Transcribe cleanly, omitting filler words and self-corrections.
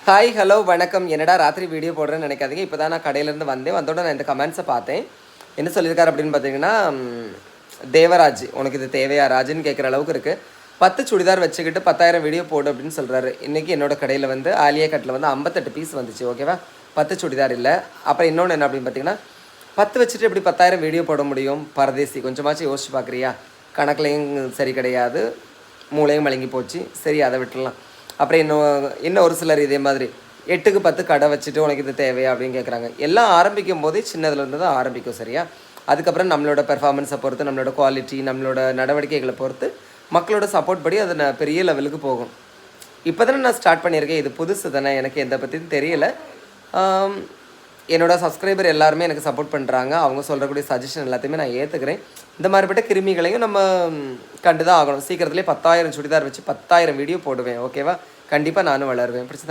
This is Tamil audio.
ஹாய் ஹலோ வணக்கம். என்னடா ராத்திரி வீடியோ போடுறேன்னு நினைக்காதீங்க. இப்போ தான் நான் கடையிலேருந்து வந்தோட நான் இந்த கமெண்ட்ஸை பார்த்தேன். என்ன சொல்லியிருக்காரு அப்படின்னு பார்த்தீங்கன்னா, தேவராஜ் உனக்கு இது தேவையா ராஜுன்னு கேட்குற அளவுக்கு இருக்குது. 10 சுடிதார் வச்சுக்கிட்டு 10,000 வீடியோ போடு அப்படின்னு சொல்கிறாரு. இன்றைக்கி என்னோட கடையில் வந்து ஆலியா கட்டில் வந்து 58 பீஸ் வந்துச்சு. ஓகேவா, 10 சுடிதார் இல்லை. அப்புறம் இன்னொன்று என்ன அப்படின்னு பார்த்தீங்கன்னா, 10 வச்சுட்டு எப்படி 10,000 வீடியோ போட முடியும்? பரதேசி, கொஞ்சமாச்சும் யோசிச்சு பார்க்குறியா? கணக்குலையும் சரி கிடையாது, மூளையும் மழுங்கி போச்சு. சரி, அதை விட்டுடலாம். அப்புறம் இன்னும் ஒரு சிலர் இதே மாதிரி 8க்கு 10 கடை வச்சுட்டு உனக்கு இது தேவையா அப்படின்னு கேட்குறாங்க. எல்லாம் ஆரம்பிக்கும் போதே சின்னதுலேருந்து தான் ஆரம்பிக்கும். சரியா, அதுக்கப்புறம் நம்மளோட பெர்ஃபார்மன்ஸை பொறுத்து, நம்மளோட குவாலிட்டி, நம்மளோட நடவடிக்கைகளை பொறுத்து, மக்களோட சப்போர்ட் படி அது நான் பெரிய லெவலுக்கு போகும். இப்போ தானே நான் ஸ்டார்ட் பண்ணியிருக்கேன், இது புதுசு தானே, எனக்கு எந்த பற்றியும் தெரியலை. என்னோடய சப்ஸ்கிரைபர் எல்லாருமே எனக்கு சப்போர்ட் பண்ணுறாங்க. அவங்க சொல்கிறக்கூடிய சஜஷன் எல்லாத்தையுமே நான் ஏற்றுக்கிறேன். இந்த மாதிரிப்பட்ட கிருமிகளையும் நம்ம கண்டு தான் ஆகணும். சீக்கிரத்துலேயே 10,000 சுடிதார் வச்சு 10,000 வீடியோ போடுவேன். ஓகேவா, கண்டிப்பாக நானும் வளருவேன். பிடிச்சதால